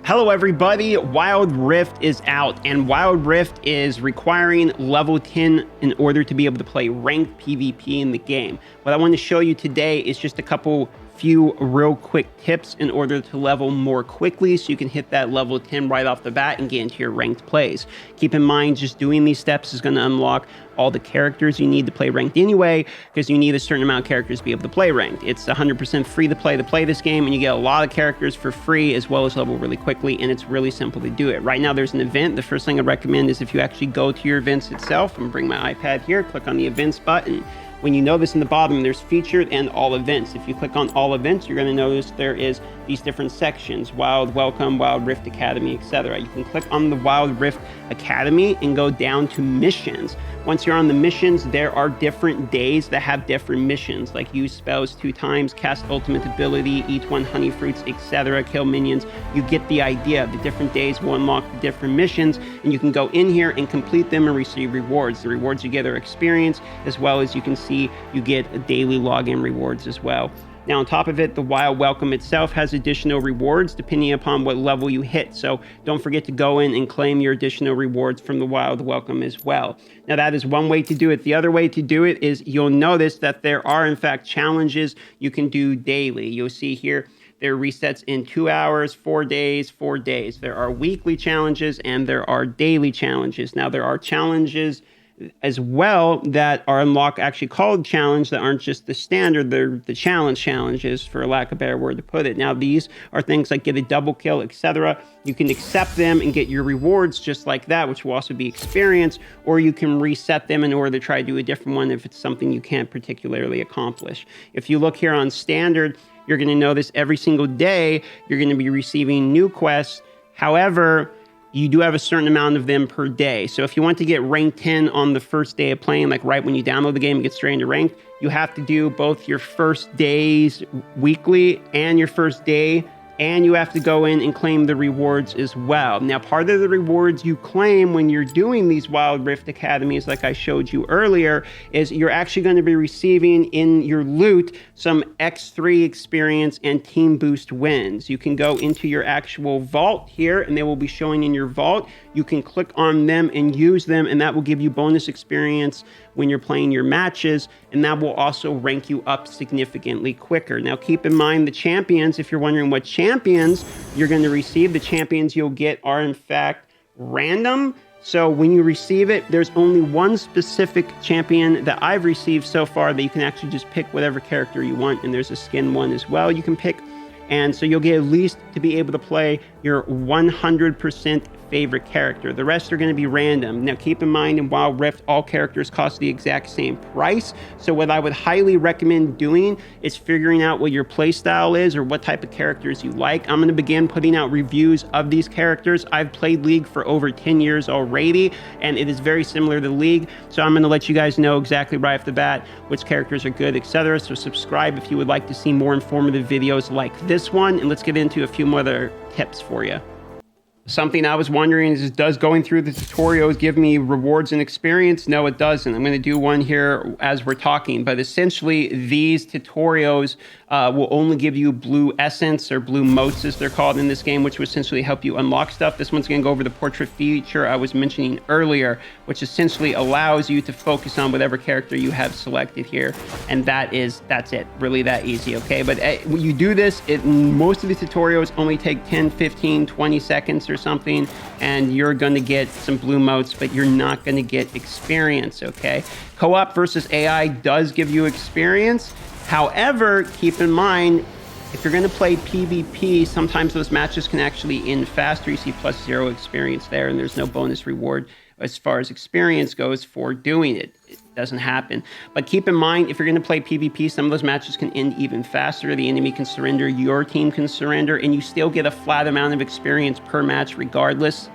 Hello everybody, Wild Rift is out, and Wild Rift is requiring level 10 in order to be able to play ranked PvP in the game. What I want to show you today is just a few real quick tips in order to level more quickly so you can hit that level 10 right off the bat and get into your ranked plays. Keep in mind, just doing these steps is going to unlock all the characters you need to play ranked anyway, because you need a certain amount of characters to be able to play ranked. It's 100% free to play this game, and you get a lot of characters for free as well as level really quickly, and it's really simple to do it. Right now there's an event. The first thing I recommend is if you actually go to your events itself, I'm gonna bring my iPad here, click on the events button. When you notice in the bottom, there's featured and all events. If you click on all events, you're going to notice there is these different sections: Wild Welcome, Wild Rift Academy, etc. You can click on the Wild Rift Academy and go down to missions. Once you're on the missions, there are different days that have different missions, like use spells 2 times, cast ultimate ability, eat 1 honey fruits, etc., kill minions. You get the idea. The different days will unlock the different missions, and you can go in here and complete them and receive rewards. The rewards you get are experience, as well as you can see you get daily login rewards as well. Now, on top of it, the Wild Welcome itself has additional rewards depending upon what level you hit. So don't forget to go in and claim your additional rewards from the Wild Welcome as well. Now, that is one way to do it. The other way to do it is you'll notice that there are, in fact, challenges you can do daily. You'll see here there are resets in 2 hours, 4 days, 4 days. There are weekly challenges and there are daily challenges. Now, there are challenges as well that are unlocked, actually called challenge, that aren't just the standard, they're the challenges, for lack of a better word to put it. Now, these are things like get a double kill, etc. You can accept them and get your rewards just like that, which will also be experience, or you can reset them in order to try to do a different one if it's something you can't particularly accomplish. If you look here on standard, you're going to notice every single day you're going to be receiving new quests. However, you do have a certain amount of them per day. So if you want to get rank 10 on the first day of playing, like right when you download the game and get straight into ranked, you have to do both your first days weekly and your first day, and you have to go in and claim the rewards as well. Now, part of the rewards you claim when you're doing these Wild Rift Academies, like I showed you earlier, is you're actually going to be receiving in your loot some X3 experience and team boost wins. You can go into your actual vault here, and they will be showing in your vault. You can click on them and use them, and that will give you bonus experience when you're playing your matches, and that will also rank you up significantly quicker. Now, keep in mind the champions, if you're wondering what champions you're going to receive, the champions you'll get are in fact random. So when you receive it, there's only one specific champion that I've received so far that you can actually just pick whatever character you want, and there's a skin one as well you can pick. And so you'll get at least to be able to play your 100% favorite character. The rest are going to be random. Now, keep in mind, in Wild Rift, all characters cost the exact same price. So what I would highly recommend doing is figuring out what your play style is or what type of characters you like. I'm going to begin putting out reviews of these characters. I've played League for over 10 years already, and it is very similar to League. So I'm going to let you guys know exactly right off the bat which characters are good, etc. So subscribe if you would like to see more informative videos like this one, and let's get into a few more other tips for you. Something I was wondering is, does going through the tutorials give me rewards and experience? No, it doesn't. I'm going to do one here as we're talking, but essentially these tutorials will only give you blue essence, or blue motes as they're called in this game, which will essentially help you unlock stuff. This one's going to go over the portrait feature I was mentioning earlier, which essentially allows you to focus on whatever character you have selected here, and that's it. Really that easy, okay? But when you do this, most of the tutorials only take 10, 15, 20 seconds or something, and you're going to get some blue motes, but you're not going to get experience, okay? Co-op versus AI does give you experience. However, keep in mind, if you're going to play PvP, sometimes those matches can actually end faster. You see +0 experience there, and there's no bonus reward as far as experience goes for doing it. It doesn't happen. But keep in mind, if you're going to play PvP, some of those matches can end even faster. The enemy can surrender, your team can surrender, and you still get a flat amount of experience per match regardless.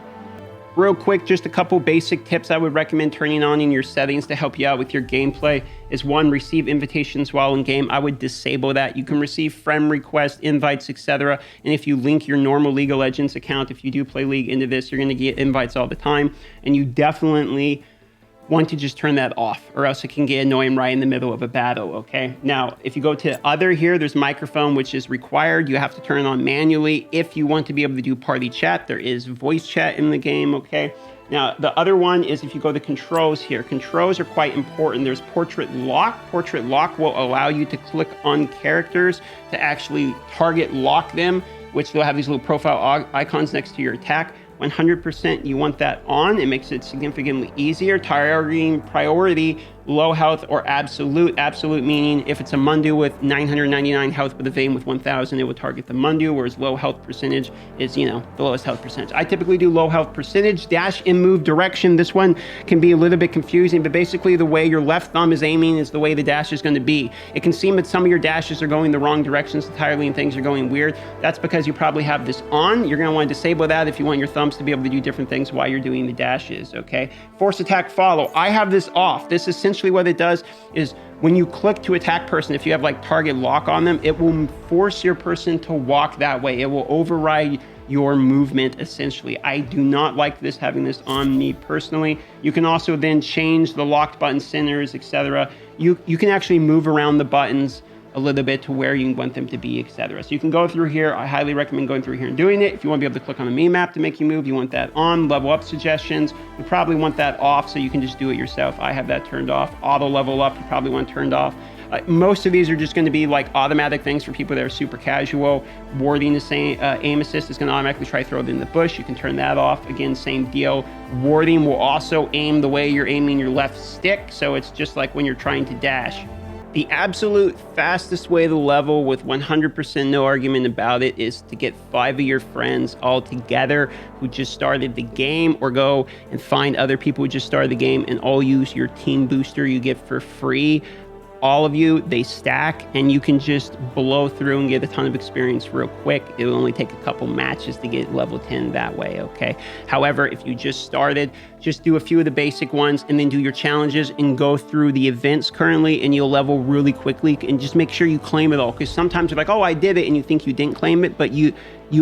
Real quick, just a couple basic tips I would recommend turning on in your settings to help you out with your gameplay is: 1, receive invitations while in game. I would disable that. You can receive friend requests, invites, etc. And if you link your normal League of Legends account, if you do play League, into this, you're going to get invites all the time. And you definitely want to just turn that off, or else it can get annoying right in the middle of a battle, okay? Now, if you go to other here, there's microphone, which is required. You have to turn it on manually. If you want to be able to do party chat, there is voice chat in the game, okay? Now, the other one is if you go to controls here, controls are quite important. There's portrait lock. Portrait lock will allow you to click on characters to actually target lock them, which they'll have these little profile icons next to your attack. 100% you want that on. It makes it significantly easier. Targeting priority, low health, or absolute. Absolute meaning if it's a Mundu with 999 health but a Vayne with 1000, it will target the Mundu, whereas low health percentage is, you know, the lowest health percentage. I typically do low health percentage, dash and move direction. This one can be a little bit confusing, but basically the way your left thumb is aiming is the way the dash is going to be. It can seem that some of your dashes are going the wrong directions entirely and things are going weird. That's because you probably have this on. You're going to want to disable that if you want your thumbs to be able to do different things while you're doing the dashes, okay? Force attack follow. I have this off. This is essentially what it does is when you click to attack person, if you have like target lock on them, it will force your person to walk that way. It will override your movement essentially. I do not like this, having this on me personally. You can also then change the locked button centers, etc. You can actually move around the buttons a little bit to where you want them to be, etc. So you can go through here. I highly recommend going through here and doing it. If you want to be able to click on the mini map to make you move, you want that on. Level up suggestions, you probably want that off so you can just do it yourself. I have that turned off. Auto level up, you probably want turned off. Most of these are just going to be like automatic things for people that are super casual. Warding the same, aim assist is going to automatically try to throw it in the bush. You can turn that off. Again, same deal. Warding will also aim the way you're aiming your left stick. So it's just like when you're trying to dash. The absolute fastest way to level with 100% no argument about it is to get 5 of your friends all together who just started the game, or go and find other people who just started the game and all use your team booster you get for free. All of you, they stack, and you can just blow through and get a ton of experience real quick. It will only take a couple matches to get level 10 that way, okay? However, if you just started, just do a few of the basic ones and then do your challenges and go through the events currently, and you'll level really quickly. And just make sure you claim it all, because sometimes you're like, oh, I did it, and you think you didn't claim it, but you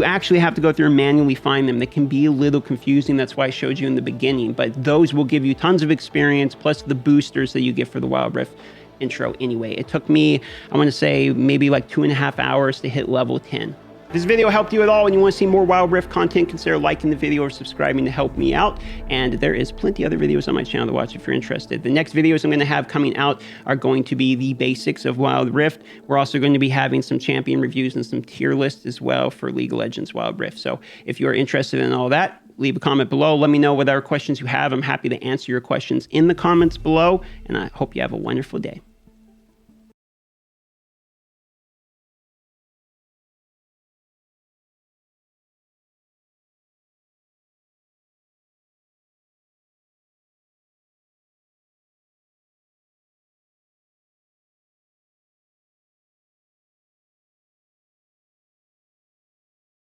actually have to go through and manually find them. They can be a little confusing. That's why I showed you in the beginning, but those will give you tons of experience, plus the boosters that you get for the Wild Rift intro anyway. It took me, I want to say, maybe like 2.5 hours to hit level 10. If this video helped you at all and you want to see more Wild Rift content, consider liking the video or subscribing to help me out. And there is plenty other videos on my channel to watch if you're interested. The next videos I'm going to have coming out are going to be the basics of Wild Rift. We're also going to be having some champion reviews and some tier lists as well for League of Legends Wild Rift. So if you're interested in all that, leave a comment below. Let me know what other questions you have. I'm happy to answer your questions in the comments below, and I hope you have a wonderful day.